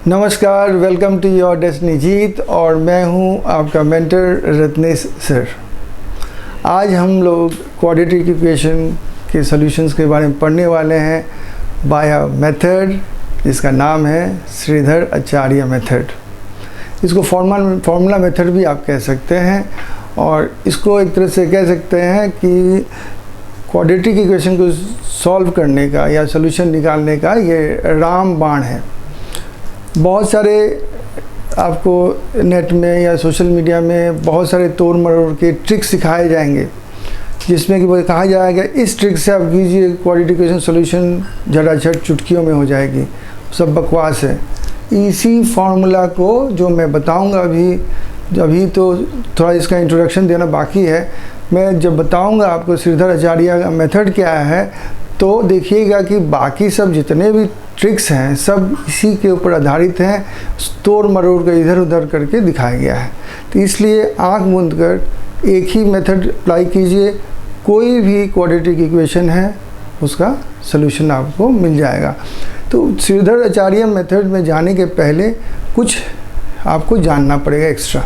नमस्कार, welcome to your destiny जीत और मैं हूं आपका मेंटर रत्नेश सर। आज हम लोग क्वाड्रेटिक इक्वेशन के सॉल्यूशंस के बारे में पढ़ने वाले हैं बाय अ मेथड जिसका नाम है श्रीधर आचार्य मेथड। इसको फॉर्मूला मेथड भी आप कह सकते हैं और इसको एक तरह से कह सकते हैं कि क्वाड्रेटिक इक्वेशन को सॉल्व करने का या सॉल्यूशन निकालने का ये रामबाण है। बहुत सारे आपको नेट में या सोशल मीडिया में बहुत सारे तोड़ मरोड़ के ट्रिक्स सिखाए जाएंगे जिसमें कि कहा जाएगा इस ट्रिक से आप कीजिए क्वाड्रेटिक इक्वेशन सॉल्यूशन झटाझट चुटकियों में हो जाएगी। सब बकवास है। इसी फार्मूला को जो मैं बताऊंगा अभी तो थोड़ा इसका इंट्रोडक्शन देना बाकी है। मैं जब बताऊंगा आपको श्रीधर आचार्य का मेथड क्या है तो देखिएगा कि बाकी सब जितने भी ट्रिक्स हैं सब इसी के ऊपर आधारित हैं, तोड़ मरोड़ कर इधर उधर करके दिखाया गया है। तो इसलिए आंख मूंद कर एक ही मेथड अप्लाई कीजिए, कोई भी क्वाड्रेटिक इक्वेशन है उसका सलूशन आपको मिल जाएगा। तो श्रीधर आचार्य मेथड में जाने के पहले कुछ आपको जानना पड़ेगा एक्स्ट्रा।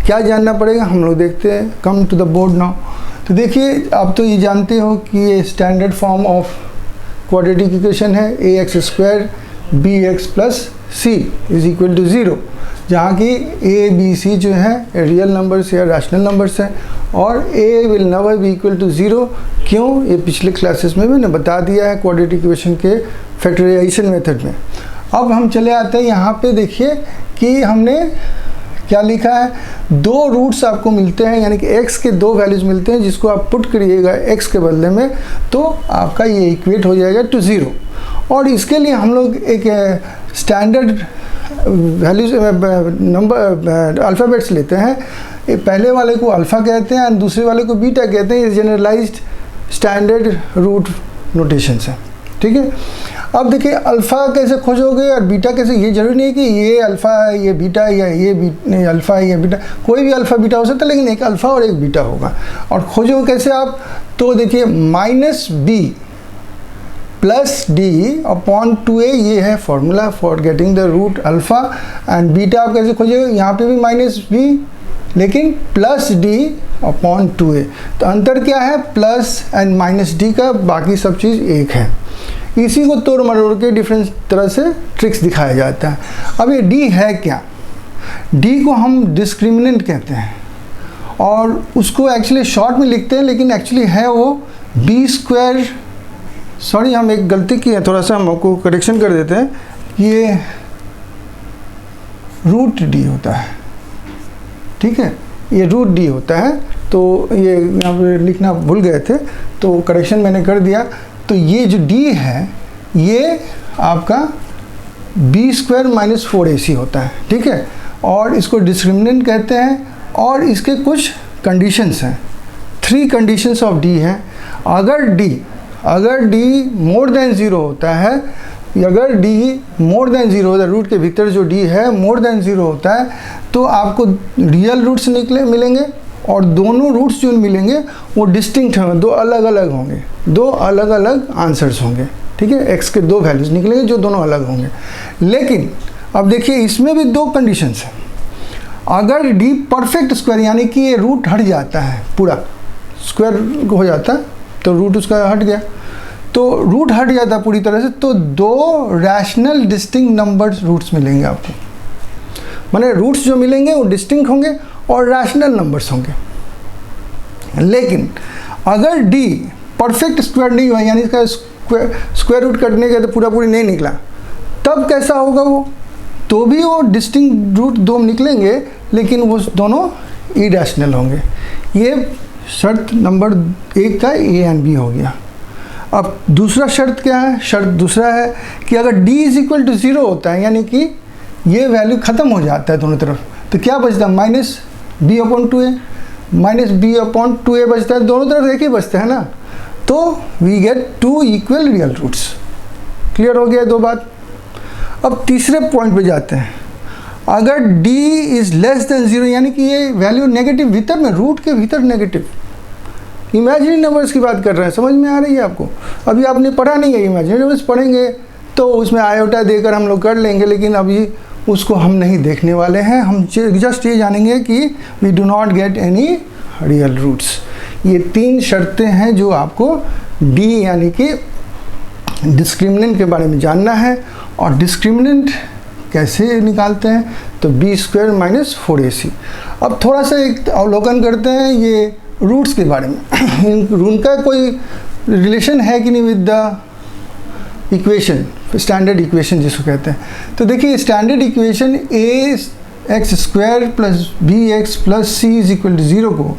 क्या जानना पड़ेगा हम लोग देखते हैं। Come to the board now. तो देखिए, आप तो ये जानते हो कि ये standard form of quadratic equation है ax² bx + c = 0, जहाँ की a b c जो है रियल नंबर्स या रैशनल नंबर्स हैं और a will never be equal to 0। क्यों? ये पिछले क्लासेस में मैंने बता दिया है क्वाड्रेटिक इक्वेशन के फैक्टराइजेशन मेथड में। अब हम चले आते हैं यहाँ पे। देखिए कि हमने क्या लिखा है, दो रूट्स आपको मिलते हैं, यानी कि x के दो वैल्यूज़ मिलते हैं जिसको आप पुट करिएगा x के बदले में तो आपका ये इक्वेट हो जाएगा टू 0। और इसके लिए हम लोग एक स्टैंडर्ड वैल्यूज नंबर अल्फ़ाबेट्स लेते हैं। पहले वाले को अल्फ़ा कहते हैं और दूसरे वाले को बीटा कहते हैं। ये जनरलाइज्ड स्टैंडर्ड रूट नोटेशंस हैं, ठीक है। अब देखिए अल्फ़ा कैसे खोजोगे और बीटा कैसे। ये जरूरी नहीं है कि ये अल्फ़ा है ये बीटा या ये अल्फ़ा है ये बीटा, कोई भी अल्फ़ा बीटा हो सकता है, लेकिन एक अल्फ़ा और एक बीटा होगा। और खोजोगे कैसे आप, तो देखिए -b + d/2a ये है formula for getting the root alpha. And beta आप कैसे खोजेंगे, यहाँ पे भी -b लेकिन +d/2a। तो अंतर क्या है, प्लस एंड -d का, बाकी सब चीज़ एक है। इसी को तोड़ मरोड़ के डिफरेंट तरह से ट्रिक्स दिखाया जाता है। अब ये d है क्या, d को हम डिस्क्रिमिनेंट कहते हैं और उसको एक्चुअली शॉर्ट में लिखते हैं, लेकिन एक्चुअली है वो b²। सॉरी, हम एक गलती की है, थोड़ा सा हम आपको करेक्शन कर देते हैं। ये √d होता है, ठीक है, ये √d होता है। तो ये यहाँ पे लिखना भूल गए थे तो करेक्शन मैंने कर दिया। तो ये जो d है ये आपका b² - 4ac होता है, ठीक है। और इसको डिस्क्रिमिनेंट कहते हैं और इसके कुछ कंडीशंस हैं। 3 कंडीशंस ऑफ d हैं। अगर d मोर देन 0 होता है, अगर d मोर देन 0 होता है, रूट के भीतर जो d है मोर देन 0 होता है तो आपको रियल रूट्स मिलेंगे और दोनों रूट्स जो मिलेंगे वो डिस्टिंक्ट होंगे, दो अलग अलग होंगे, दो अलग अलग आंसर्स होंगे, ठीक है। x के दो वैल्यूज निकलेंगे जो दोनों अलग होंगे। लेकिन अब देखिए इसमें भी दो कंडीशंस हैं। अगर d परफेक्ट स्क्वायर यानी कि ये रूट हट जाता है, पूरा स्क्वायर हो जाता है तो रूट उसका हट गया, तो रूट हट जाता है पूरी तरह से, तो दो रैशनल डिस्टिंक्ट नंबर्स रूट्स मिलेंगे आपको। माने रूट्स जो मिलेंगे वो डिस्टिंक्ट होंगे और रैशनल नंबर्स होंगे। लेकिन अगर d परफेक्ट स्क्वायर नहीं हुआ, यानी इसका स्क्वायर रूट कटने का तो पूरी नहीं निकला, तब कैसा होगा वो, तो भी वो डिस्टिंक्ट रूट दो निकलेंगे लेकिन वो दोनों इरैशनल होंगे। ये शर्त नंबर 1 का a एंड b हो गया। अब दूसरा शर्त क्या है, शर्त दूसरा है कि अगर d = 0 होता है, यानी कि ये वैल्यू ख़त्म हो जाता है दोनों तरफ, तो क्या बचता है, -b/2a -b/2a बचता है, दोनों तरफ एक ही बचता है ना, तो we get 2 equal real roots. Clear हो गया दो बात। अब तीसरे पॉइंट पे जाते हैं। अगर d < 0 यानी कि ये वैल्यू नेगेटिव, भीतर में रूट के भीतर नेगेटिव, इमेजिनरी नंबर्स की बात कर रहे हैं, समझ में आ रही है आपको। अभी आपने पढ़ा नहीं है, इमेजिनरी नंबर्स पढ़ेंगे तो उसमें आयोटा देकर हम लोग कर लेंगे, लेकिन अभी उसको हम नहीं देखने वाले हैं। हम जस्ट ये जानेंगे कि we do not get any real roots. ये 3 शर्तें हैं जो आपको डी यानी कि डिस्क्रिमिनेंट के बारे में जानना है। और डिस्क्रिमिनेंट कैसे निकालते हैं, तो b² - 4ac। अब थोड़ा सा एक अवलोकन करते हैं ये रूट्स के बारे में। उनका कोई रिलेशन है कि नहीं with the equation, standard equation जिसको कहते हैं। तो देखिए standard equation ax² + bx + c = 0 को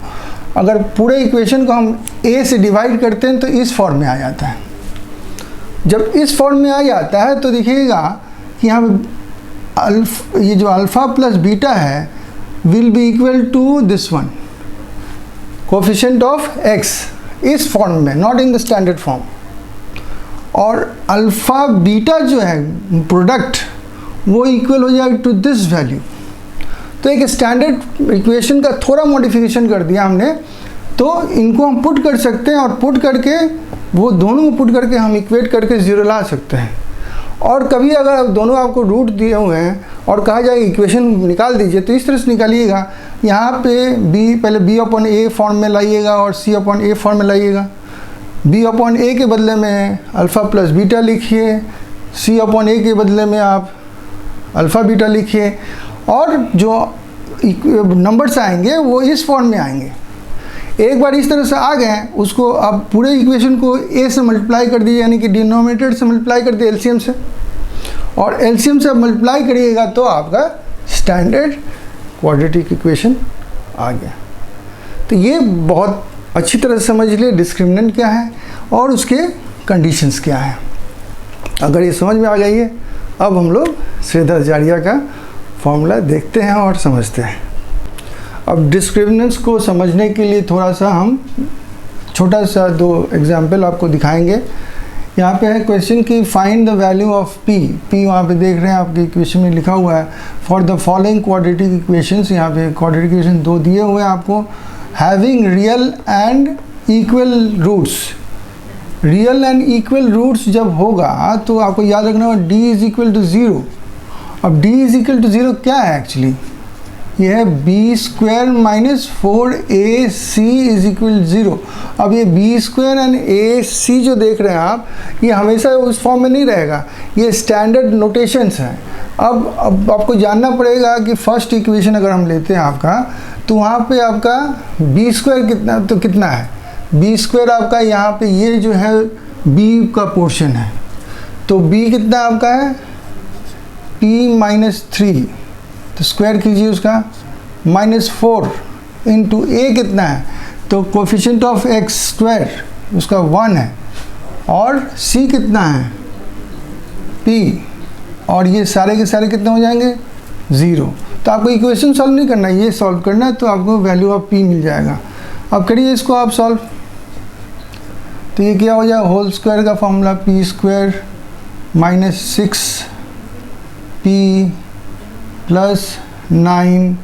अगर पूरे इक्वेशन को हम a से डिवाइड करते हैं तो इस फॉर्म में आ जाता है। जब इस फॉर्म में आ जाता है तो देखिएगा कि यहाँ ये जो अल्फ़ा प्लस बीटा है will be equal to this one, coefficient of x, इस फॉर्म में, not in the standard form. और अल्फ़ा बीटा जो है प्रोडक्ट वो इक्वल हो जाएगा टू दिस वैल्यू। तो एक स्टैंडर्ड इक्वेशन का थोड़ा मॉडिफिकेशन कर दिया हमने, तो इनको हम पुट कर सकते हैं और पुट करके वो दोनों को पुट करके हम इक्वेट करके 0 ला सकते हैं। और कभी अगर दोनों आपको रूट दिए हुए हैं और कहा जाए इक्वेशन निकाल दीजिए तो इस तरह से निकालिएगा, यहाँ पे पहले b/a फॉर्म में लाइएगा और c/a फॉर्म में लाइएगा। b/a के बदले में अल्फ़ा प्लस बीटा लिखिए, c/a के बदले में आप अल्फ़ा बीटा लिखिए, और जो नंबर्स आएंगे वो इस फॉर्म में आएंगे। एक बार इस तरह से आ गए उसको आप पूरे इक्वेशन को a से मल्टीप्लाई कर दीजिए, यानी कि डिनोमिनेटर से मल्टीप्लाई कर दिए एलसीएम से, और एलसीएम से मल्टीप्लाई करिएगा तो आपका स्टैंडर्ड क्वाड्रेटिक इक्वेशन आ गया। तो ये बहुत अच्छी तरह से समझ लिए डिस्क्रिमिनेंट क्या है और उसके कंडीशंस क्या है। अगर ये समझ में आ गई है, अब हम लोग श्रीधराचार्य का फॉर्मूला देखते हैं और समझते हैं। अब डिस्क्रिमिनेंट्स को समझने के लिए थोड़ा सा हम छोटा सा 2 एग्जाम्पल आपको दिखाएंगे। यहाँ पे है क्वेश्चन कि find the value of p। वहाँ पे देख रहे हैं आपके इक्वेशन में लिखा हुआ है for the following quadratic equations. यहाँ पे क्वाड्रेटिक इक्वेशन 2 दिए हुए हैं आपको, having real and equal roots. Real and equal roots जब होगा तो आपको याद रखना होगा d = 0। अब d = 0 क्या है एक्चुअली, ये है b² - 4ac = 0। अब ये b² एंड ac जो देख रहे हैं आप, ये हमेशा उस फॉर्म में नहीं रहेगा, ये स्टैंडर्ड नोटेशंस हैं। अब आपको जानना पड़ेगा कि फर्स्ट इक्वेशन अगर हम लेते हैं आपका, तो वहाँ पे आपका b² कितना है, b² आपका यहाँ पे ये जो है b का पोर्शन है, तो b कितना आपका है p - 3, तो स्क्वायर कीजिए उसका, -4 इंटू a कितना है, तो कोफिशिएंट ऑफ x² उसका 1 है, और c कितना है p, और ये सारे के सारे कितने हो जाएंगे 0। तो आपको इक्वेशन सॉल्व नहीं करना है, ये सॉल्व करना है, तो आपको वैल्यू ऑफ p मिल जाएगा। अब करिए इसको आप सॉल्व, तो ये क्या हो जाएगा, होल स्क्वायर का फॉर्मूला p² - 6p + 9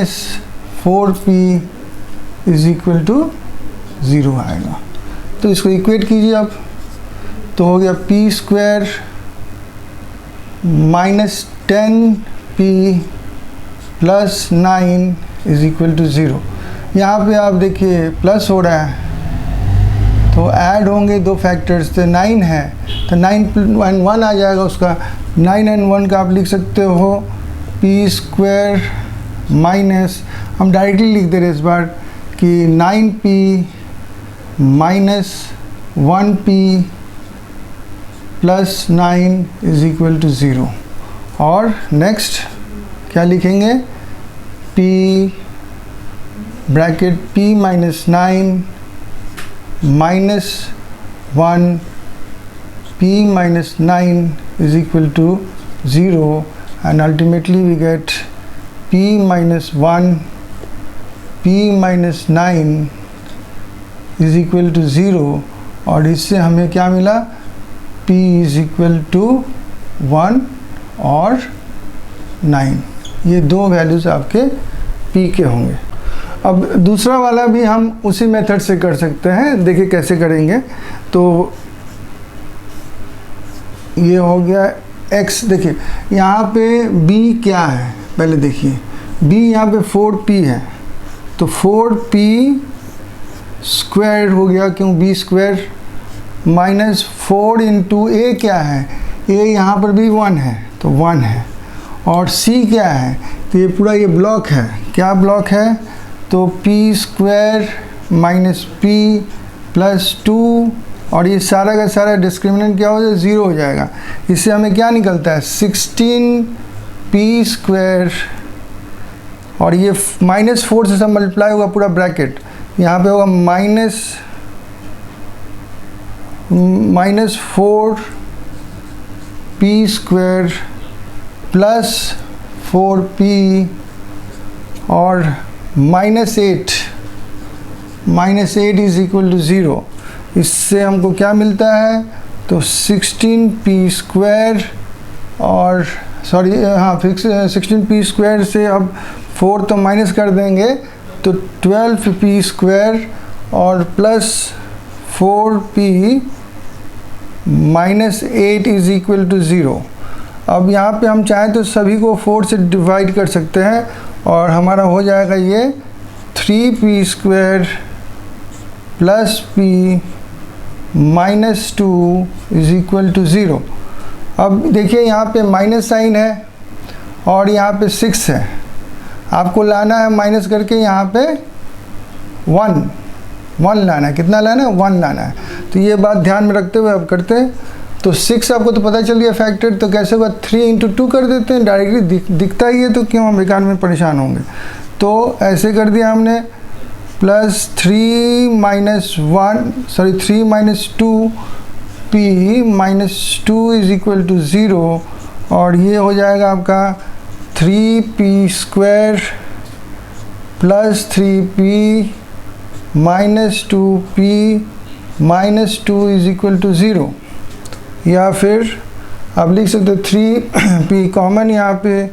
- 4p = 0 आएगा। तो इसको इक्वेट कीजिए आप, तो हो गया p² - 10p + 9 = 0। यहाँ पे आप देखिए प्लस हो रहा है, तो ऐड होंगे 2 फैक्टर्स, तो 9 है, तो 9 + 1 आ जाएगा उसका, 9 और 1 का आप लिख सकते हो p² माइनस, हम डायरेक्टली लिख दे रहे इस बार कि 9p - 1p + 9 = 0। और नेक्स्ट क्या लिखेंगे, p bracket p - 9 - 1 p - 9 = 0, and ultimately we get p - 1 p - 9 = 0, और इससे हमें क्या मिला, p = 1 और 9। ये 2 वैल्यूज़ आपके p के होंगे। अब दूसरा वाला भी हम उसी मेथड से कर सकते हैं, देखिए कैसे करेंगे। तो ये हो गया x, देखिए यहाँ पे b क्या है पहले देखिए, b यहाँ पे 4p है, तो 4p स्क्वायर हो गया, क्यों b square, minus 4 into a क्या है, a यहाँ पर भी 1 है तो 1 है, और c क्या है, तो ये पूरा ये ब्लॉक है, क्या ब्लॉक है, तो p square minus p plus 2, और ये सारा का सारा डिस्क्रिमिनेंट क्या हो जाएगा, 0 हो जाएगा। इससे हमें क्या निकलता है, 16p स्क्वायर, और ये माइनस 4 से सब मल्टीप्लाई होगा पूरा ब्रैकेट, यहाँ पे होगा minus 4p square plus 4p और -8 इज इक्वल टू 0। इससे हमको क्या मिलता है, तो 16p स्क्वायर और सॉरी हाँ 16p स्क्वायर से अब 4 तो माइनस कर देंगे तो 12p स्क्वायर और plus 4p minus 8 is equal to 0। अब यहाँ पे हम चाहें तो सभी को 4 से डिवाइड कर सकते हैं और हमारा हो जाएगा ये 3p square plus p minus 2 is equal to 0। अब देखिए यहाँ पे माइनस साइन है और यहाँ पे 6 है, आपको लाना है माइनस करके यहाँ पे 1 लाना है, कितना लाना है, 1 लाना है। तो ये बात ध्यान में रखते हुए अब करते हैं। तो 6 आपको तो पता चल गया फैक्टर, तो कैसे होगा, 3 इंटू 2 कर देते हैं, डायरेक्टली दिखता ही है, तो क्यों हम बेकार में परेशान होंगे। तो ऐसे कर दिया हमने, plus 3 minus 2p minus 2 is equal to 0, और ये हो जाएगा आपका 3p square plus 3p minus 2p minus 2 is equal to 0। या फिर आप लिख सकते हो 3p कॉमन यहाँ पे,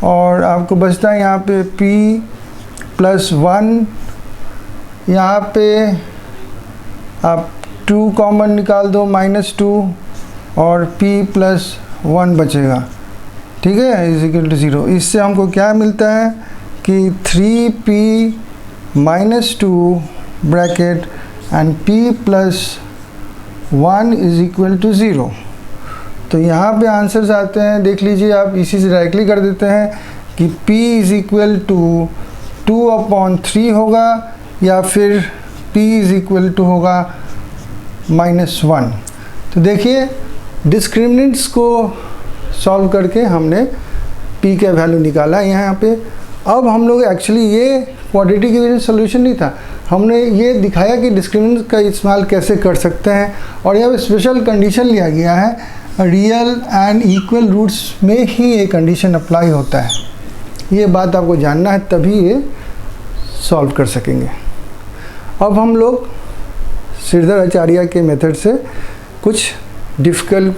और आपको बचता है यहाँ पे p प्लस 1, यहाँ पे आप 2 कॉमन निकाल दो माइनस 2, और p प्लस 1 बचेगा, ठीक है, इज इक्वल टू 0। इससे हमको क्या मिलता है कि 3p minus 2 bracket and p plus 1 is equal to 0। तो यहाँ पे आंसर्स आते हैं, देख लीजिए आप, इसी से डायरेक्टली कर देते हैं कि p इज इक्वल टू 2/3 होगा, या फिर p इज इक्वल टू होगा -1। तो देखिए डिस्क्रिमिनेंट्स को सॉल्व करके हमने p का वैल्यू निकाला यहाँ पे। अब हम लोग एक्चुअली ये क्वाड्रेटिक इक्वेशन सोल्यूशन नहीं था, हमने ये दिखाया कि डिस्क्रिमिनेंट्स का इस्तेमाल कैसे कर सकते हैं, और यहाँ पे स्पेशल कंडीशन लिया गया है, रियल एंड इक्वल रूट्स में ही ये कंडीशन अप्लाई होता है। ये बात आपको जानना है, तभी ये सॉल्व कर सकेंगे। अब हम लोग श्रीधर आचार्य के मेथड से कुछ डिफ़िकल्ट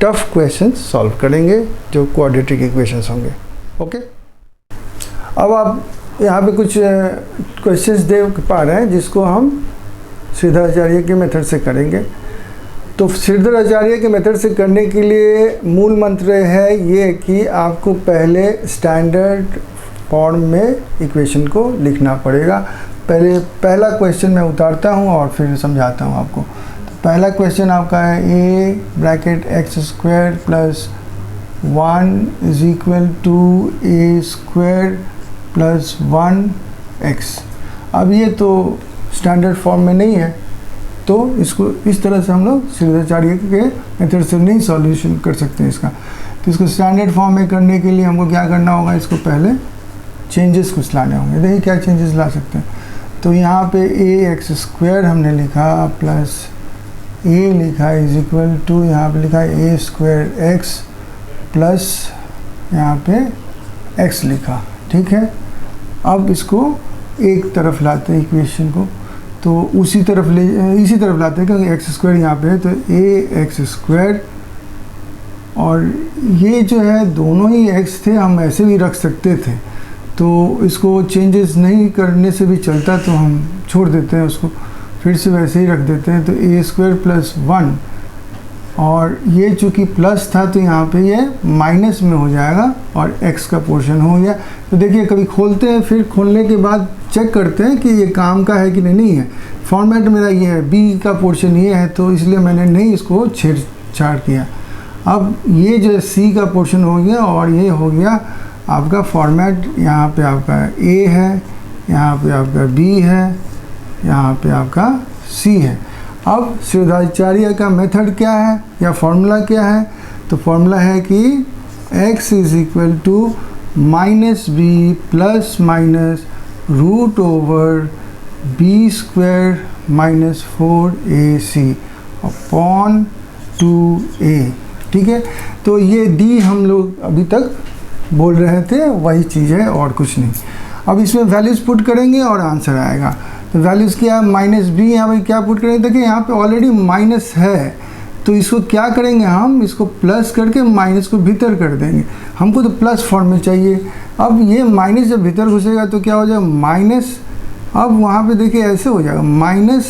टफ क्वेश्चंस सॉल्व करेंगे जो क्वाड्रेटिक इक्वेशंस होंगे। ओके, अब आप यहाँ पे कुछ क्वेश्चंस देख पा रहे हैं जिसको हम श्रीधर आचार्य के मेथड से करेंगे। तो श्रीधर आचार्य के मेथड से करने के लिए मूल मंत्र है ये कि आपको पहले स्टैंडर्ड फॉर्म में इक्वेशन को लिखना पड़ेगा। पहला क्वेश्चन मैं उतारता हूँ और फिर समझाता हूँ आपको। तो पहला क्वेश्चन आपका है a bracket x square plus 1 is equal to a square plus 1x। अब ये तो स्टैंडर्ड फॉर्म में नहीं है, तो इसको इस तरह से हम लोग श्रीधर आचार्य के मेथड से नहीं सॉल्यूशन कर सकते हैं इसका। तो इसको स्टैंडर्ड फॉर्म में करने के लिए हमको क्या करना होगा, इसको पहले चेंजेस कुछ लाने होंगे। देखिए क्या चेंजेस ला सकते हैं। तो यहाँ पे ax स्क्वायर हमने लिखा प्लस a लिखा इज इक्वल टू, यहाँ पे लिखा a स्क्वायर x प्लस यहाँ पे x लिखा, ठीक है। अब इसको एक तरफ लाते हैं इक्वेशन को, तो इसी तरफ लाते हैं क्योंकि x स्क्वायर यहाँ पे है, तो ax स्क्वायर, और ये जो है दोनों ही x थे, हम ऐसे भी रख सकते थे, तो इसको चेंजेस नहीं करने से भी चलता, तो हम छोड़ देते हैं उसको, फिर से वैसे ही रख देते हैं। तो a स्क्वायर प्लस 1 और ये चूँकि प्लस था तो यहाँ पे ये माइनस में हो जाएगा और x का पोर्शन हो गया। तो देखिए कभी खोलते हैं, फिर खोलने के बाद चेक करते हैं कि ये काम का है कि नहीं है। फॉर्मेट मेरा ये है, b का पोर्शन ये है, तो इसलिए मैंने नहीं इसको छेड़छाड़ किया। अब ये जो c का पोर्शन हो गया और ये हो गया आपका फॉर्मेट। यहाँ पे आपका a है, यहाँ पे आपका b है, यहाँ पे आपका c है। अब श्रीधराचार्य का मेथड क्या है या फॉर्मूला क्या है? तो फॉर्मूला है कि x is equal to minus B plus minus root over B square minus 4ac upon 2a। ठीक है, तो ये d हम लोग अभी तक बोल रहे थे, वही चीज़ है और कुछ नहीं। अब इसमें वैल्यूज़ पुट करेंगे और आंसर आएगा। तो वैल्यूज़ क्या है? माइनस बी, यहाँ पर क्या पुट करेंगे? देखिए यहाँ पे ऑलरेडी माइनस है, तो इसको क्या करेंगे हम? इसको प्लस करके माइनस को भीतर कर देंगे। हमको तो प्लस फॉर्म में चाहिए। अब ये माइनस जब भीतर घुसेगा तो क्या हो जाएगा? माइनस। अब वहाँ पे देखिए ऐसे हो जाएगा minus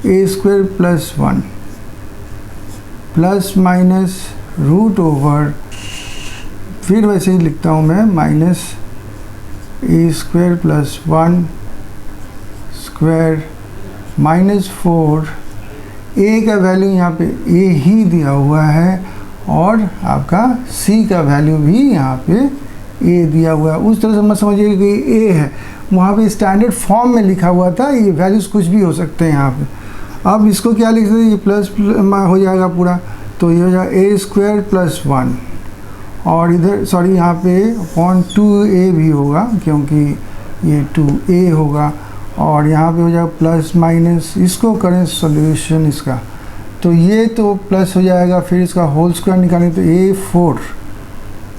a square plus 1 plus minus root over, फिर वैसे ही लिखता हूँ मैं, minus a square plus 1 square minus 4। A का वैल्यू यहाँ पे ए ही दिया हुआ है और आपका सी का वैल्यू भी यहाँ पे ए दिया हुआ है। उस तरह से मत समझिए कि ए है, वहाँ पे स्टैंडर्ड फॉर्म में लिखा हुआ था। ये वैल्यूज़ कुछ भी हो सकते हैं यहाँ पे। अब इसको क्या लिख सकते हैं? ये प्लस हो जाएगा पूरा, तो ये हो जाएगा ए स्क्वायर प्लस 1 और इधर सॉरी यहाँ पे अपॉन 2a भी होगा क्योंकि ये 2a होगा और यहाँ पे हो जाएगा प्लस माइनस। इसको करें सॉल्यूशन इसका, तो ये तो प्लस हो जाएगा, फिर इसका होल स्क्वायर निकालें तो a4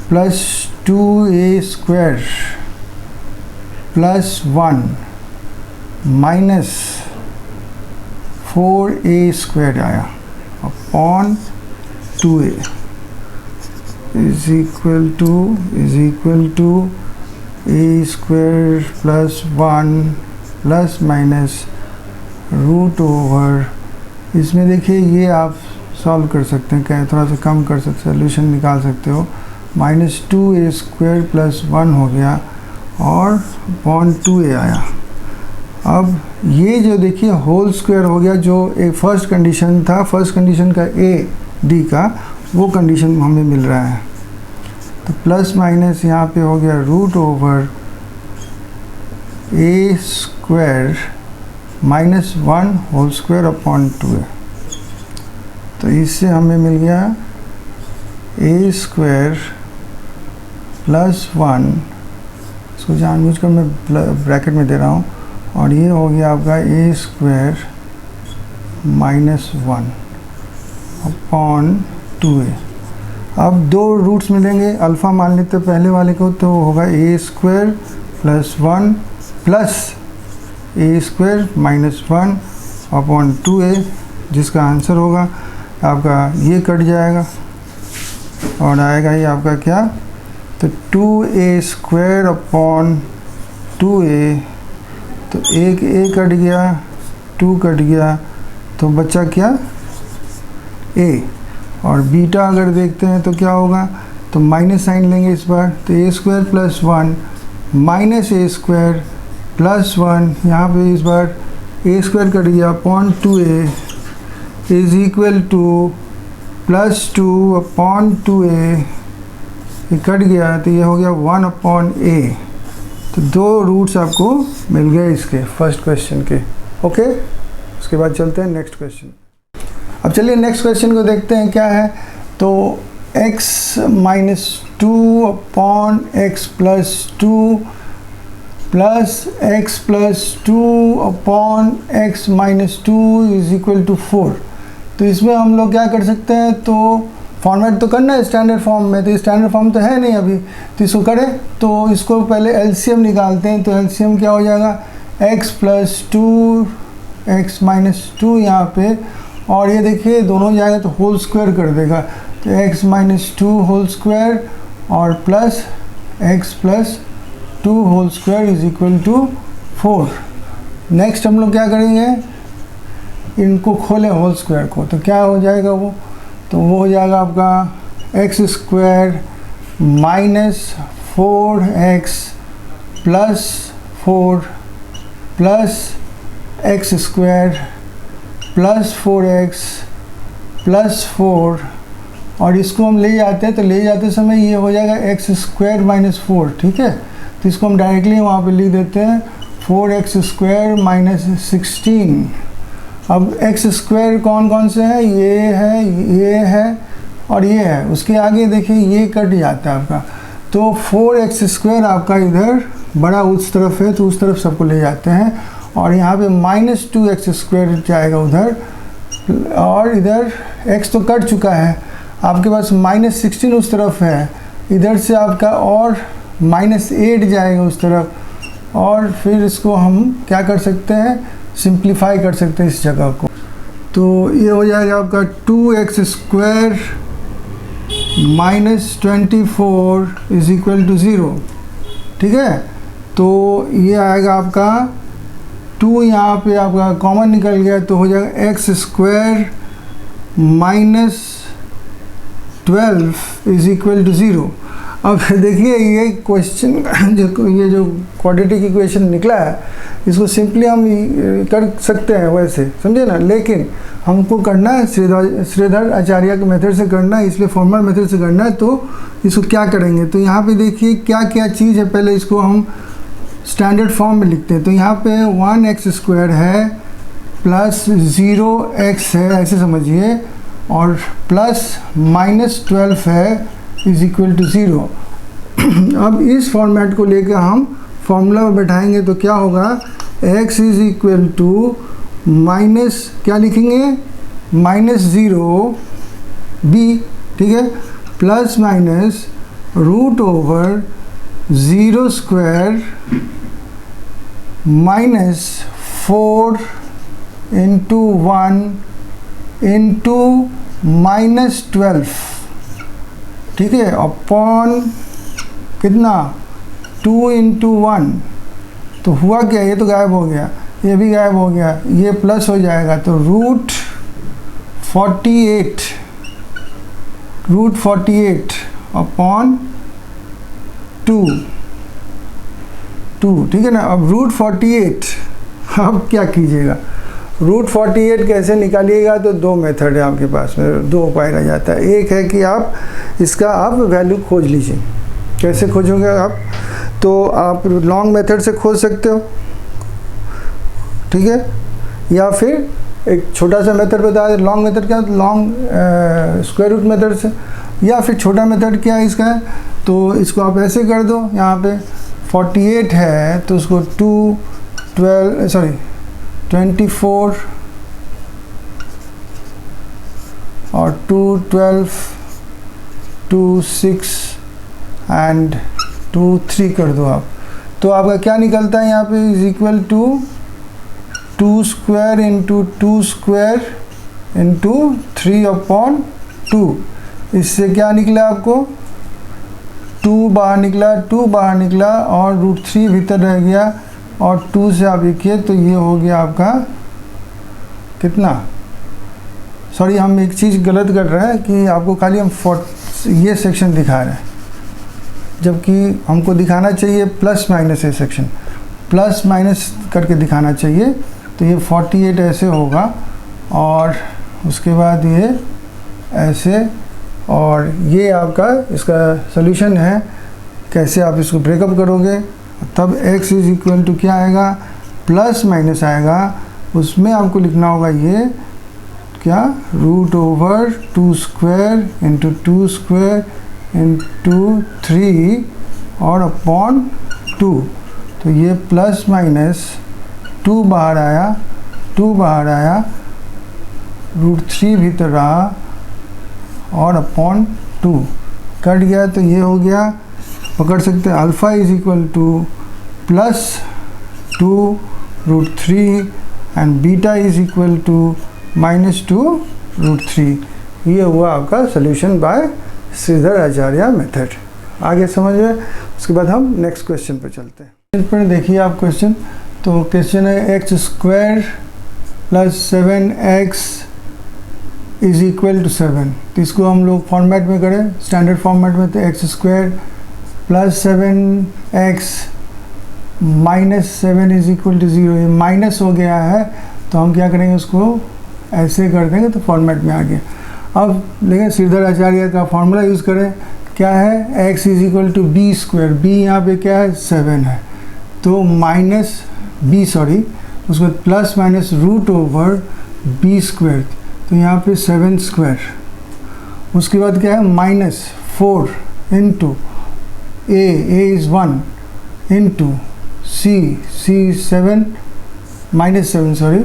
plus 2a square plus 1 minus 4a square आया upon 2a is equal to a square plus 1 plus minus root over. इसमें देखिए ये आप सॉल्व कर सकते हैं, क्या थोड़ा सा कम कर सकते, सोल्यूशन निकाल सकते हो। माइनस 2a स्क्वायर प्लस 1 हो गया और अपॉन 2a आया। अब ये जो देखिए होल स्क्वायर हो गया, जो एक फर्स्ट कंडीशन था, फर्स्ट कंडीशन का a d का, वो कंडीशन हमें मिल रहा है। तो प्लस माइनस यहाँ पे हो गया root over a square minus 1 whole square upon 2a। तो इससे हमें मिल गया a स्क्वायर प्लस 1, इसको जानबूझकर मैं ब्रैकेट में दे रहा हूँ, और ये हो गया आपका a square minus 1 upon 2a। अब दो रूट्स मिलेंगे, अल्फ़ा मान लेते पहले वाले को, तो होगा a square plus 1 plus a square minus 1 upon 2a, जिसका आंसर होगा आपका ये कट जाएगा और आएगा ये आपका क्या? तो 2a स्क्वायर अपॉन 2a, तो एक a कट गया, 2 कट गया, तो बचा क्या? a। और बीटा अगर देखते हैं तो क्या होगा? तो माइनस साइन लेंगे इस बार, तो a square plus 1 minus a square plus 1, यहाँ पे इस बार a स्क्वायर कट गया upon 2a is equal to plus 2 upon 2a, ये कट गया तो ये हो गया 1 अपॉन a। तो दो रूट्स आपको मिल गए इसके फर्स्ट क्वेश्चन के। ओके, उसके बाद चलते हैं नेक्स्ट क्वेश्चन। अब चलिए नेक्स्ट क्वेश्चन को देखते हैं क्या है। तो x minus 2 upon x plus 2 plus x plus 2 upon x minus 2 is equal to 4। तो इसमें हम लोग क्या कर सकते हैं? तो फॉर्मेट तो करना है स्टैंडर्ड फॉर्म में, तो स्टैंडर्ड फॉर्म तो है नहीं अभी, तो इसको करें। तो इसको पहले एलसीएम निकालते हैं। तो एलसीएम क्या हो जाएगा? x प्लस 2 x माइनस 2 यहाँ पे, और ये देखिए दोनों जाएगा तो होल स्क्वायर कर देगा, तो x माइनस 2 होल स्क्वायर और plus x plus 2 whole square is equal to 4। Next हम लोग क्या करेंगे? इनको खोलें होल स्क्वायर को तो क्या हो जाएगा वो, तो वो हो जाएगा आपका x square minus 4x plus 4 plus x square plus 4x plus 4, और इसको हम ले जाते हैं तो ले जाते समय ये हो जाएगा एक्स स्क्वायर माइनस 4, ठीक है। तो इसको हम डायरेक्टली वहाँ पे लिख देते हैं 4x स्क्वायर माइनस 16। अब एक्स स्क्वायर कौन कौन से है, ये है और ये है, उसके आगे देखिए ये कट जाता है आपका, तो 4x स्क्वायर आपका इधर बड़ा उस तरफ है तो उस तरफ सबको ले जाते हैं, और यहाँ पे माइनस 2x स्क्वायर जाएगा उधर, और इधर x तो कट चुका है, आपके पास माइनस 16 उस तरफ है, इधर से आपका और माइनस 8 जाएगा उस तरफ, और फिर इसको हम क्या कर सकते हैं, सिंप्लीफाई कर सकते हैं इस जगह को। तो ये हो जाएगा आपका 2x square minus 24 is equal to 0, ठीक है। तो ये आएगा आपका 2, यहाँ पे आपका कॉमन निकल गया तो हो जाएगा X square minus 12 is equal to 0। अब देखिए ये क्वेश्चन ये जो क्वाड्रेटिक इक्वेशन निकला है इसको सिंपली हम कर सकते हैं वैसे, समझे ना, लेकिन हमको करना है श्रीधर आचार्य के मेथड से करना है, इसलिए फॉर्मल मेथड से करना है। तो इसको क्या करेंगे, तो यहाँ पे देखिए क्या क्या चीज़ है, पहले इसको हम स्टैंडर्ड फॉर्म में लिखते हैं। तो यहाँ पे 1x स्क्वायर है प्लस 0x है, ऐसे समझिए, और प्लस माइनस 12 है इज इक्वल टू 0। अब इस फॉर्मेट को लेकर हम फॉर्मूला में बैठाएंगे तो क्या होगा, x is equal to minus क्या लिखेंगे, माइनस 0b, ठीक है, plus minus root over 0 square minus 4 into 1 into minus 12, ठीक है, अपॉन कितना 2 इंटू 1। तो हुआ क्या, ये तो गायब हो गया, ये भी गायब हो गया, ये प्लस हो जाएगा, तो रूट 48 अपॉन 2, ठीक है ना। अब रूट 48, अब क्या कीजिएगा, रूट 48 कैसे निकालिएगा, तो दो मेथड है आपके पास में, दो उपाय रह जाता है। एक है कि आप इसका आप वैल्यू खोज लीजिए, कैसे खोजोगे आप, तो आप लॉन्ग मेथड से खोज सकते हो, ठीक है, या फिर एक छोटा सा मेथड बता दें। लॉन्ग मेथड क्या, लॉन्ग स्क्वायर रूट मेथड से, या फिर छोटा मेथड क्या है इसका, तो इसको आप ऐसे कर दो, यहाँ पे 48 है तो उसको 24 और 2 12 2 6 एंड 2 3 कर दो आप, तो आपका क्या निकलता है यहाँ पे, is equal to 2 square into 2 square into 3 upon 2। इससे क्या निकला आपको, 2 बाहर निकला और रूट 3 भीतर रह गया, और 2 से आप लिखिए तो ये हो गया आपका कितना, सॉरी हम एक चीज़ गलत कर रहे हैं कि आपको खाली हम ये सेक्शन दिखा रहे हैं, जबकि हमको दिखाना चाहिए प्लस माइनस, ये सेक्शन प्लस माइनस करके दिखाना चाहिए। तो ये 48 ऐसे होगा, और उसके बाद ये ऐसे, और ये आपका इसका सॉल्यूशन है, कैसे आप इसको ब्रेकअप करोगे, तब x इज इक्वल टू क्या आएगा, प्लस माइनस आएगा, उसमें आपको लिखना होगा ये क्या, root over 2 square into 2 square into 3 और अपॉन 2। तो ये प्लस माइनस 2 बाहर आया, रूट 3 भीतर रहा, और अपॉन 2 कट गया, तो ये हो गया, पकड़ सकते हैं, alpha is equal to plus 2 root 3 and beta is equal to minus 2 root 3। ये हुआ आपका solution by Shridhar Acharya method. आगे समझ में, उसके बाद हम नेक्स्ट क्वेश्चन पर चलते हैं। पर देखिए आप क्वेश्चन, तो क्वेश्चन है X square plus 7x is equal to 7। तो इसको हम लोग फॉर्मेट में करें, स्टैंडर्ड फॉर्मेट में, तो X square plus 7x minus 7 is equal to 0। ये माइनस हो गया है तो हम क्या करेंगे, उसको ऐसे कर देंगे तो फॉर्मेट में आ गया। अब लेकिन श्रीधर आचार्य का फॉर्मूला यूज़ करें, क्या है, x is equal to B square. B यहाँ पे क्या है, 7 है, तो माइनस बी, सॉरी, उसको plus minus root over B square, तो यहाँ पे 7 स्क्वायर। उसके बाद क्या है, minus 4 into A is 1 into C 7 minus 7 sorry,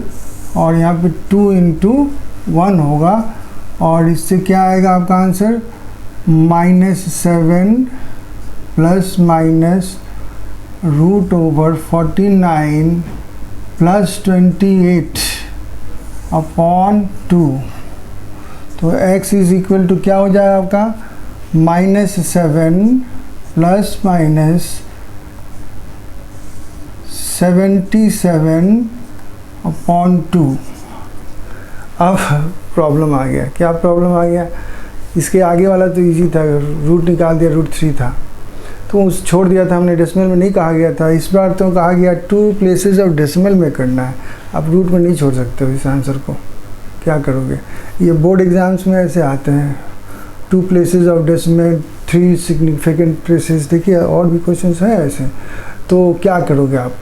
और यहाँ पे 2 इंटू 1 होगा, और इससे क्या आएगा आपका answer, -7 plus minus root over 49 plus 28 upon 2। तो x इज इक्वल टू क्या हो जाएगा आपका, -7 प्लस माइनस 77 अपॉन 2। अब प्रॉब्लम आ गया, क्या प्रॉब्लम आ गया, इसके आगे वाला तो इजी था, रूट निकाल दिया, √3 था, तो उस छोड़ दिया था हमने, डेसिमल में नहीं कहा गया था। इस बार तो कहा गया 2 प्लेसेस ऑफ डेसिमल में करना है। आप रूट में नहीं छोड़ सकते हो इस आंसर को, क्या करोगे, ये बोर्ड एग्जाम्स में ऐसे आते हैं, 2 places of decimal, 3 significant places, देखिए और भी क्वेश्चंस हैं ऐसे, तो क्या करोगे आप।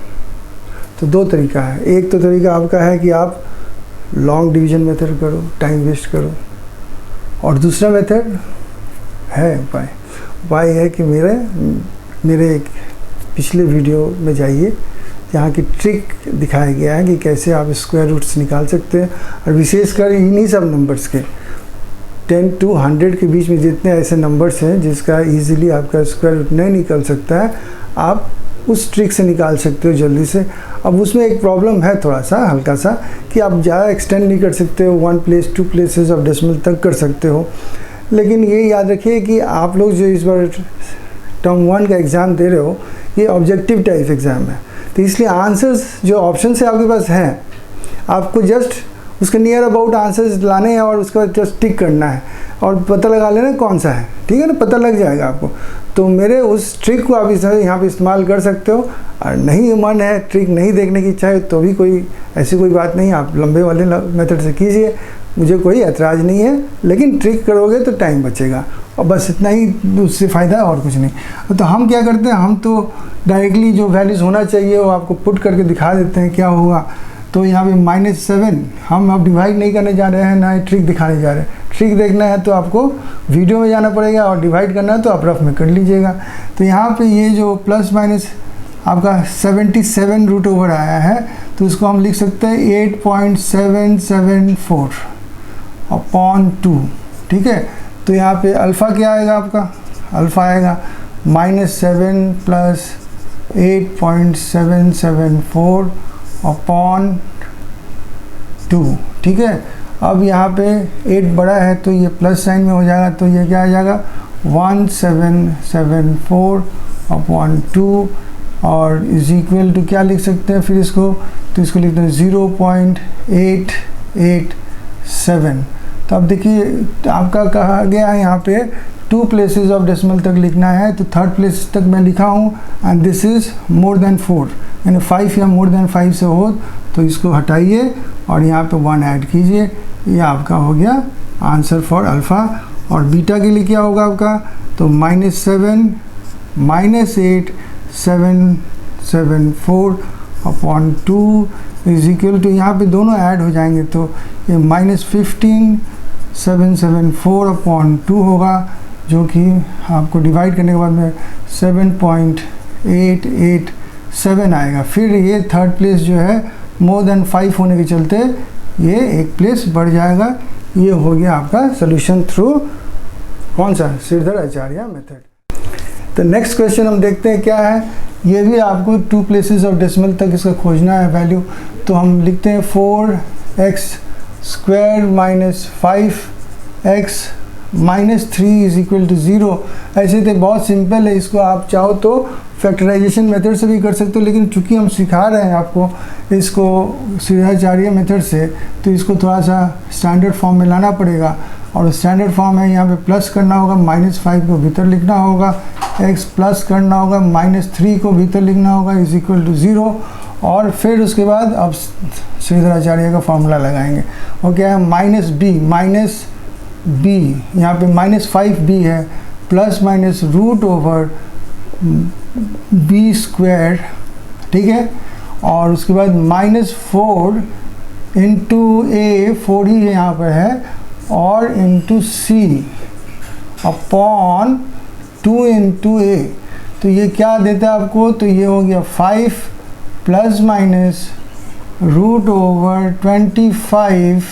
तो 2 तरीका है, एक तो तरीका आपका है कि आप लॉन्ग डिवीजन मेथड करो, टाइम वेस्ट करो, और दूसरा मेथड है उपाय है कि मेरे एक पिछले वीडियो में जाइए, जहाँ की ट्रिक दिखाया गया है कि कैसे आप स्क्वायर रूट्स निकाल सकते हैं, और विशेषकर इन्हीं सब नंबर्स के 10 to 100 के बीच में जितने ऐसे नंबर्स हैं जिसका इजीली आपका स्क्वायर रूट नहीं निकल सकता है, आप उस ट्रिक से निकाल सकते हो जल्दी से। अब उसमें एक प्रॉब्लम है थोड़ा सा, हल्का सा, कि आप ज़्यादा एक्सटेंड नहीं कर सकते हो, 1 प्लेस 2 प्लेसेस ऑफ डेसिमल तक कर सकते हो। लेकिन ये याद रखिए कि आप लोग जो इस बार टर्म 1 का एग्ज़ाम दे रहे हो, ये ऑब्जेक्टिव टाइप एग्ज़ाम है, तो इसलिए आंसर्स जो ऑप्शन से आपके पास हैं, आपको जस्ट उसके नियर अबाउट आंसर्स लाने हैं और उसके बाद जस्ट टिक करना है और पता लगा लेना कौन सा है, ठीक है ना, पता लग जाएगा आपको। तो मेरे उस ट्रिक को आप यहाँ पे इस्तेमाल कर सकते हो, और नहीं मन है, ट्रिक नहीं देखने की इच्छा है, तो भी कोई ऐसी कोई बात नहीं, आप लंबे वाले मेथड से कीजिए, मुझे कोई ऐतराज़ नहीं है, लेकिन ट्रिक करोगे तो टाइम बचेगा, और बस इतना ही, उससे फ़ायदा है और कुछ नहीं। तो हम क्या करते हैं, हम तो डायरेक्टली जो वैल्यूज़ होना चाहिए वो आपको पुट करके दिखा देते हैं क्या होगा। तो यहाँ पे -7 हम अब डिवाइड नहीं करने जा रहे हैं, ना ही ट्रिक दिखाने जा रहे हैं। ट्रिक देखना है तो आपको वीडियो में जाना पड़ेगा, और डिवाइड करना है तो आप रफ में कर लीजिएगा। तो यहाँ पे ये जो प्लस माइनस आपका 77 रूट ओवर आया है, तो इसको हम लिख सकते हैं 8.774 अपॉन 2, ठीक है। तो यहाँ पे अल्फ़ा क्या आएगा आपका, अल्फ़ा आएगा -7 प्लस 8.774 अपॉन 2, ठीक है। अब यहाँ पे 8 बड़ा है तो ये प्लस साइन में हो जाएगा, तो ये क्या आ जाएगा 1774 अपॉन 2, और इज इक्वल टू क्या लिख सकते हैं फिर इसको, तो इसको लिखते हैं 0.887। तो अब देखिए आपका कहा गया है यहाँ पे 2 प्लेसेस ऑफ डेसिमल तक लिखना है, तो 3rd प्लेस तक मैं लिखा हूँ, and this is more than 4, यानी 5 या मोर देन 5 से हो तो इसको हटाइए और यहाँ पे 1 ऐड कीजिए, ये आपका हो गया आंसर फॉर अल्फ़ा। और बीटा के लिए क्या होगा आपका, तो -7 -8.774 अपॉन 2 इज इक्वल टू, यहाँ पे दोनों ऐड हो जाएंगे तो ये -15.774 अपॉन 2 होगा, जो कि आपको डिवाइड करने के बाद में 7.887 आएगा। फिर ये 3rd प्लेस जो है मोर देन 5 होने के चलते ये 1 प्लेस बढ़ जाएगा। ये हो गया आपका सोल्यूशन थ्रू कौन सा, श्रीधर आचार्य मेथड। तो नेक्स्ट क्वेश्चन हम देखते हैं क्या है, ये भी आपको 2 प्लेसेस ऑफ डेसिमल तक इसका खोजना है वैल्यू। तो हम लिखते हैं 4x square minus 5x minus 3 is equal to 0। ऐसे तो बहुत सिंपल है, इसको आप चाहो तो फैक्टराइजेशन मेथड से भी कर सकते हो, लेकिन चूंकि हम सिखा रहे हैं आपको इसको श्रीधराचार्य मेथड से, तो इसको थोड़ा सा स्टैंडर्ड फॉर्म में लाना पड़ेगा। और स्टैंडर्ड फॉर्म है, यहाँ पे प्लस करना होगा, -5 को भीतर लिखना होगा, x प्लस करना होगा, -3 को भीतर लिखना होगा, इज इक्वल टू 0। और फिर उसके बाद अब श्रीधराचार्य का फॉर्मूला लगाएंगे। वो क्या है, -b, यहाँ पे -5b है, plus minus root over b², ठीक है। और उसके बाद -4 इंटू a, 4 ही यहाँ पर है, और into c upon 2 into a। तो ये क्या देता है आपको, तो ये हो गया 5 plus minus root over 25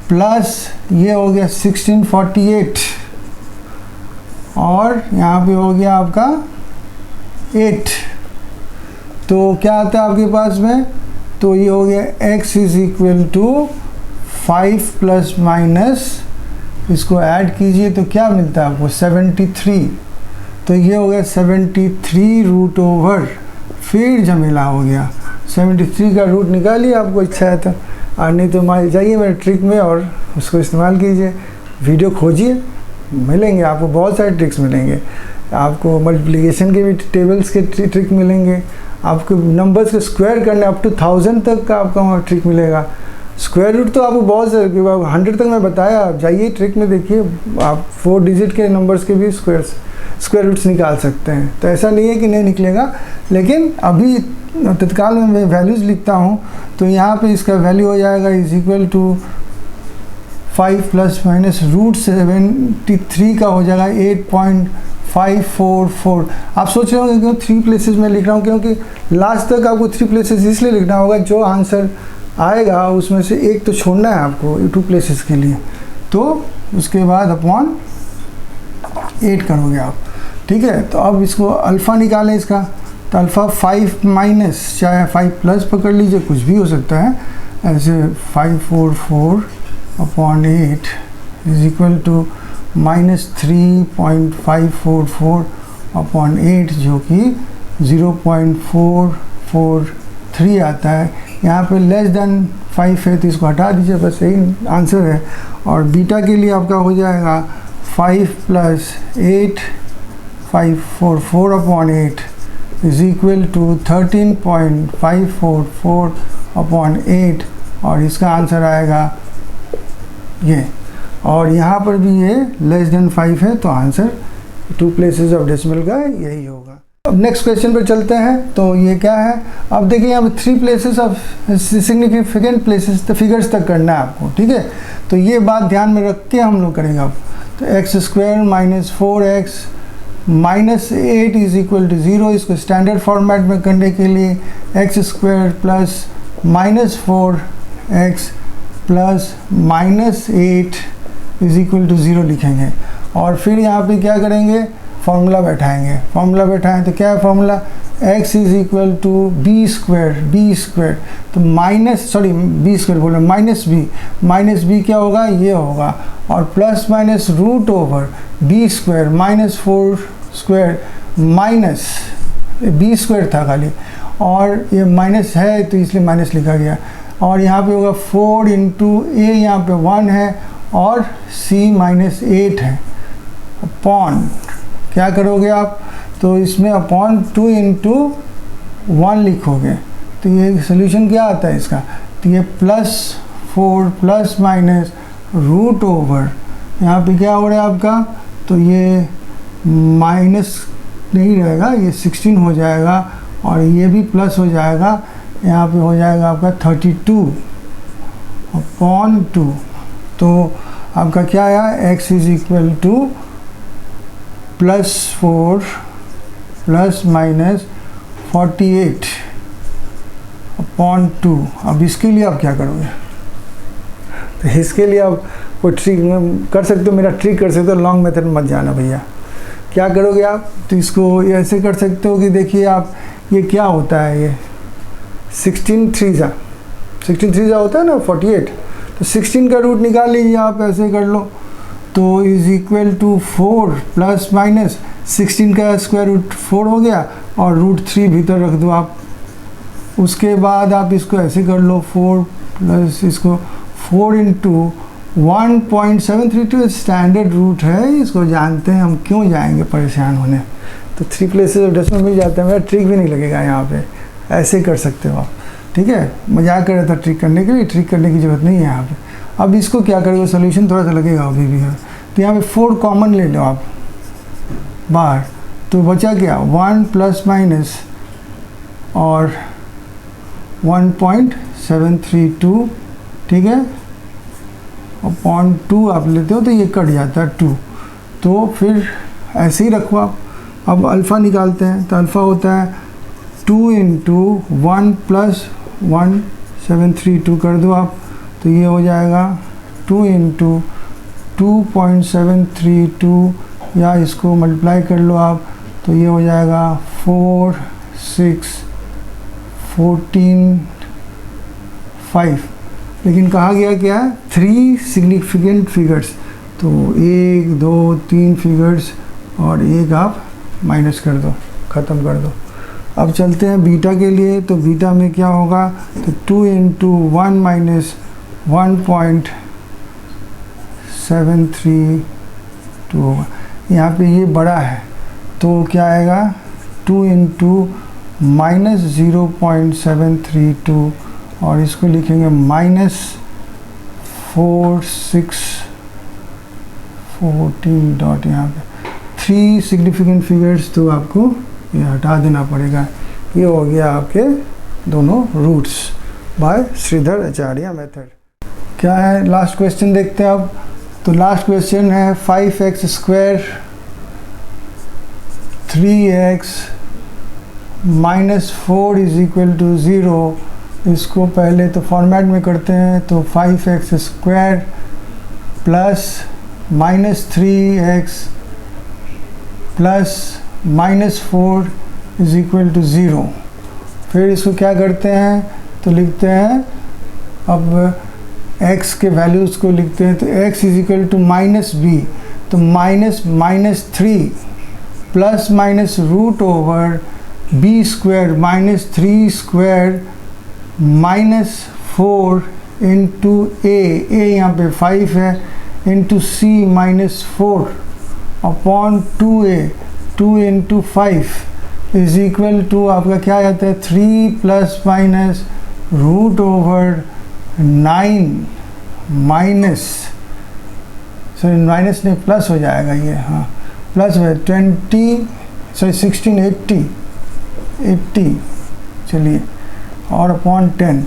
plus ये हो गया 1648, और यहाँ पे हो गया आपका 8। तो क्या आता है आपके पास में, तो ये हो गया x is equal to 5 plus minus, इसको ऐड कीजिए तो क्या मिलता है आपको 73। तो ये हो गया 73 रूट ओवर, फिर झमेला हो गया 73 का रूट निकालिए आपको इच्छा है तो, और नहीं तो मान जाइए मेरे ट्रिक में और उसको इस्तेमाल कीजिए। वीडियो खोजिए, मिलेंगे आपको बहुत सारे ट्रिक्स मिलेंगे। आपको मल्टीप्लिकेशन के भी टेबल्स के ट्रिक मिलेंगे, आपको नंबर्स के स्क्वायर करने अप टू 1000 तक का आपका वहाँ ट्रिक मिलेगा। स्क्वायर रूट तो आपको बहुत सारे 100 तक मैं बताया, आप जाइए ट्रिक में देखिए, आप 4 डिजिट के नंबर्स के भी स्क्वायर रूट्स निकाल सकते हैं। तो ऐसा नहीं है कि नहीं निकलेगा, लेकिन अभी तत्काल में मैं वैल्यूज़ लिखता हूँ, तो यहाँ पे इसका वैल्यू हो जाएगा is equal to 5 plus minus root 73 का हो जाएगा 8.544। आप सोच रहे होंगे क्यों 3 प्लेसेस में लिख रहा हूँ, क्योंकि लास्ट तक आपको 3 प्लेसेस इसलिए लिखना होगा, जो आंसर आएगा उसमें से एक तो छोड़ना है आपको 2 प्लेसेस के लिए, तो उसके बाद अपॉन 8 करोगे आप, ठीक है। तो अब इसको अल्फ़ा निकालें इसका, तो अल्फ़ा 5 माइनस, चाहे 5 प्लस पकड़ लीजिए, कुछ भी हो सकता है, ऐसे 544 upon 8 is equal to -3.544 upon 8, जो कि 0.443 आता है। यहाँ पे लेस देन 5 है तो इसको हटा दीजिए, बस यही आंसर है। और बीटा के लिए आपका हो जाएगा 5 plus 8 544 upon 8 is equal to 13.544 upon 8, और इसका आंसर आएगा ये। और यहाँ पर भी ये लेस देन 5 है, तो आंसर 2 प्लेसेस ऑफ डेसिमल का यही होगा। अब नेक्स्ट क्वेश्चन पर चलते हैं। तो ये क्या है, अब देखिए यहाँ पे 3 प्लेसेस ऑफ सिग्निफिकेंट प्लेसेस तो फिगर्स तक करना है आपको, ठीक है। तो ये बात ध्यान में रख के हम लोग करेंगे अब। तो x² minus 4x minus 8 is equal to 0। इसको स्टैंडर्ड फॉर्मेट में करने के लिए x² plus minus 4x plus minus 8 is equal to 0 लिखेंगे। और फिर यहाँ पे क्या करेंगे, फॉर्मूला बैठाएंगे। फॉर्मूला बैठाएं तो क्या है formula, x is equal to b²। तो b² बोले माइनस b क्या होगा, ये होगा, और plus minus root over b² minus 4² minus b² था खाली, और ये माइनस है तो इसलिए माइनस लिखा गया। और यहाँ पे होगा 4 इंटू a, यहाँ पे 1 है, और c माइनस 8 है, अपॉन क्या करोगे आप, तो इसमें अपॉन 2 इंटू 1 लिखोगे। तो ये सोल्यूशन क्या आता है इसका, तो ये +4 प्लस माइनस रूट ओवर, यहाँ पे क्या हो रहा है आपका, तो ये माइनस नहीं रहेगा, ये 16 हो जाएगा, और ये भी प्लस हो जाएगा, यहाँ पे हो जाएगा आपका 32 अपॉन 2। तो आपका क्या आया, x is equal to +4 plus minus 48 upon 2। अब इसके लिए आप क्या करोगे, तो इसके लिए आप कोई ट्रिक कर सकते हो, मेरा ट्रिक कर सकते हो, लॉन्ग मेथड मत जाना भैया। क्या करोगे आप, तो इसको ऐसे कर सकते हो कि देखिए आप, ये क्या होता है, ये 16 3 होता है ना 48, तो 16 का रूट निकाल लीजिए आप, ऐसे कर लो। तो is equal to 4 plus minus 16 का स्क्वायर रूट 4 हो गया, और √3 भीतर रख दो आप। उसके बाद आप इसको ऐसे कर लो, 4 प्लस इसको 4 इंटू 1.732 स्टैंडर्ड रूट है, इसको जानते हैं हम, क्यों जाएंगे परेशान होने। तो 3 प्लेसेस ऑफ डेसिमल मिल जाते हैं, मेरा ट्रिक भी नहीं लगेगा यहाँ पे, ऐसे कर सकते हो आप, ठीक है। मजाक कर रहा था ट्रिक करने के लिए, ट्रिक करने की ज़रूरत नहीं है यहाँ पे। अब इसको क्या करोगे, सोल्यूशन थोड़ा सा लगेगा अभी भी है। तो यहाँ पे 4 कॉमन ले लो आप बाहर, तो बचा क्या 1 प्लस माइनस और 1.732, ठीक है, अपॉन 2 आप लेते हो तो ये कट जाता है 2। तो फिर ऐसे ही रखो आप। अब अल्फ़ा निकालते हैं, तो अल्फ़ा होता है 2 इंटू 1 प्लस 1.732 कर दो आप, तो ये हो जाएगा 2 इंटू 2.732, या इसको मल्टीप्लाई कर लो आप, तो ये हो जाएगा 4, 6, 14, 5। लेकिन कहा गया क्या है, 3 सिग्निफिकेंट फिगर्स, तो 1, 2, 3 फिगर्स और एक आप माइनस कर दो, ख़त्म कर दो। अब चलते हैं बीटा के लिए, तो बीटा में क्या होगा, तो 2 इंटू 1 माइनस 1.732 होगा। यहाँ पे ये बड़ा है तो क्या आएगा, 2 इंटू माइनस 0.732 और इसको लिखेंगे -4, 6, 14 डॉट, यहाँ पे 3 सिग्निफिकेंट फिगर्स, तो आपको ये हटा देना पड़ेगा। ये हो गया आपके दोनों roots bye Shridhar Acharya method. क्या है लास्ट क्वेश्चन देखते हैं अब। तो लास्ट क्वेश्चन है 5x square 3x -4 is equal to 0। इसको पहले तो फॉर्मेट में करते हैं, तो 5x square plus -3x plus -4 is equal to 0। फिर इसको क्या करते हैं, तो लिखते हैं, अब x के वैल्यूज़ को लिखते हैं, तो x is equal to -b, तो -3 plus minus root over b square -3 square -4 into a यहाँ पे 5 है, into c -4 upon 2a, 2 into 5 is equal to आपका क्या आता है, 3 plus minus root over 9 minus, sorry minus नहीं प्लस हो जाएगा ये, हाँ प्लस है 80 चलिए, और अपॉन 10।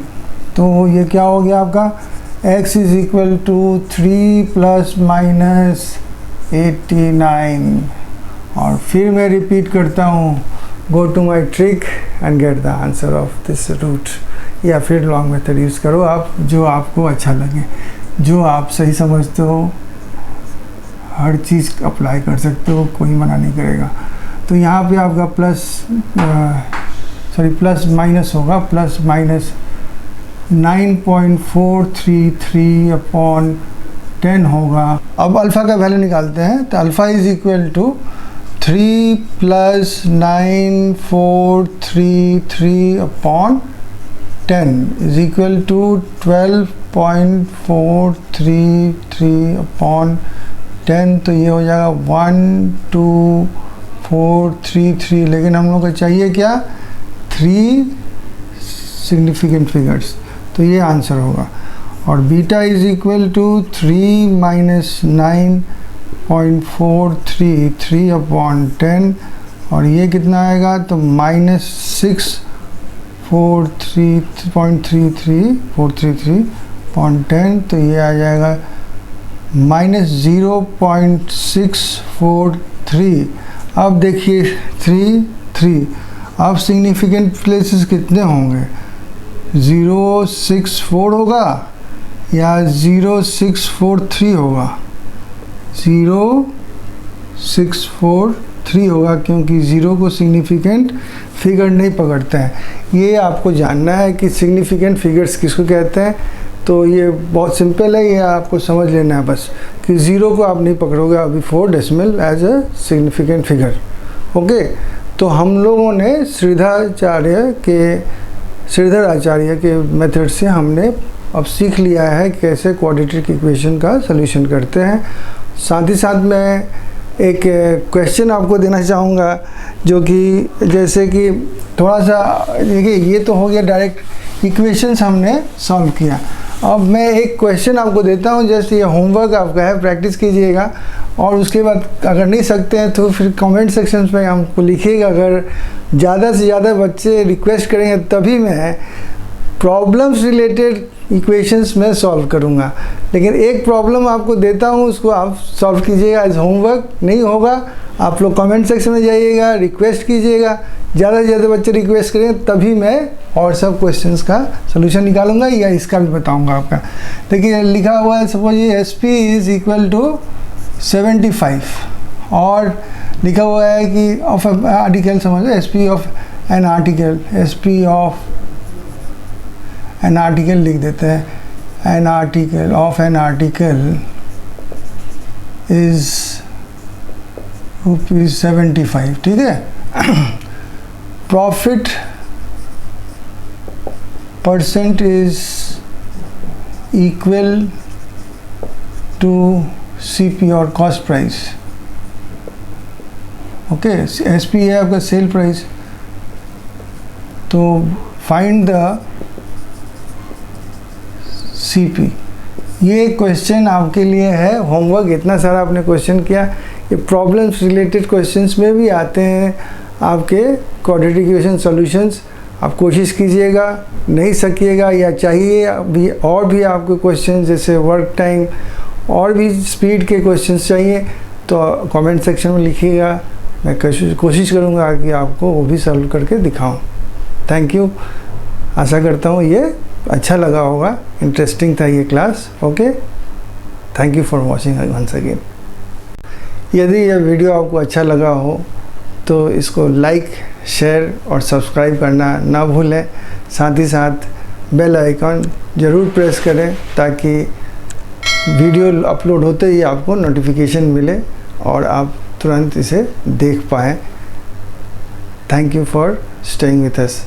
तो ये क्या हो गया आपका, x is equal to 3 plus minus 89। और फिर मैं रिपीट करता हूँ, go to my trick and get the answer of this root, या फिर लॉन्ग मेथड यूज़ करो आप, जो आपको अच्छा लगे, जो आप सही समझते हो, हर चीज़ अप्लाई कर सकते हो, कोई मना नहीं करेगा। तो यहाँ पे आपका प्लस माइनस होगा, प्लस माइनस 9.433 अपॉन 10 होगा। अब अल्फ़ा का वैल्यू निकालते हैं, तो alpha is equal to 3 plus 9.433 upon 10 is equal to 12.433 upon 10, तो ये हो जाएगा 12433। लेकिन हम लोग को चाहिए क्या, 3 सिग्निफिकेंट फिगर्स, तो ये आंसर होगा। और beta is equal to 3 minus 9.433 upon 10, और ये कितना आएगा, तो -643.33 अपॉन 10, तो ये आ जाएगा -0.643। अब देखिए 3 अब सिग्निफिकेंट प्लेसेस कितने होंगे, 064 होगा या 0643 होगा, 0643 होगा, क्योंकि 0 को सिग्निफिकेंट फिगर नहीं पकड़ते हैं। ये आपको जानना है कि सिग्निफिकेंट फिगर्स किसको कहते हैं। तो ये बहुत सिंपल है, ये आपको समझ लेना है बस, कि 0 को आप नहीं पकड़ोगे before decimal as a significant figure. Okay, तो हम लोगों ने श्रीधर आचार्य के मेथड से हमने अब सीख लिया है कैसे क्वाड्रेटिक इक्वेशन का सॉल्यूशन करते हैं। साथ ही साथ मैं एक क्वेश्चन आपको देना चाहूँगा, जो कि जैसे कि थोड़ा सा देखिए, ये तो हो गया डायरेक्ट इक्वेशंस हमने सॉल्व किया। अब मैं एक क्वेश्चन आपको देता हूँ, जैसे ये होमवर्क आपका है, प्रैक्टिस कीजिएगा और उसके बाद अगर नहीं सकते हैं तो फिर कमेंट सेक्शन में हमको लिखिएगा। अगर ज़्यादा से ज़्यादा बच्चे रिक्वेस्ट करेंगे तभी मैं प्रॉब्लम्स रिलेटेड इक्वेशंस में सॉल्व करूँगा। लेकिन एक प्रॉब्लम आपको देता हूँ, उसको आप सॉल्व कीजिएगा। एज होमवर्क नहीं होगा, आप लोग कमेंट सेक्शन में जाइएगा, रिक्वेस्ट कीजिएगा। ज़्यादा से ज़्यादा बच्चे रिक्वेस्ट करेंगे तभी मैं और सब क्वेश्चंस का सलूशन निकालूंगा या इसका भी बताऊंगा आपका। देखिए लिखा हुआ है, सपोज ये SP इज़ इक्वल टू 75 और लिखा हुआ है कि ऑफ आर्टिकल, समझो SP of an article, SP of an article लिख देते हैं। An article of an article is ₹75, ठीक है। Profit percent is equal to CP और कॉस्ट प्राइस। ओके, SP है आपका सेल प्राइस। तो फाइंड द CP। ये क्वेश्चन आपके लिए है होमवर्क। इतना सारा आपने क्वेश्चन किया, ये प्रॉब्लम्स रिलेटेड क्वेश्चंस में भी आते हैं आपके क्वाड्रेटिक इक्वेशन सॉल्यूशंस। आप कोशिश कीजिएगा, नहीं सकिएगा या चाहिए अभी और भी आपको क्वेश्चन, जैसे वर्क टाइम और भी स्पीड के क्वेश्चंस चाहिए तो कमेंट सेक्शन में लिखिएगा। मैं कोशिश करूँगा कि आपको वो भी सॉल्व करके दिखाऊं। Thank you. आशा करता हूँ ये अच्छा लगा होगा, इंटरेस्टिंग था ये class. Okay, thank you for watching once again. यदि यह वीडियो आपको अच्छा लगा हो तो इसको लाइक, शेयर और सब्सक्राइब करना ना भूलें। साथ ही साथ बेल आइकन ज़रूर प्रेस करें ताकि वीडियो अपलोड होते ही आपको नोटिफिकेशन मिले और आप तुरंत इसे देख पाएँ। Thank you for staying with us.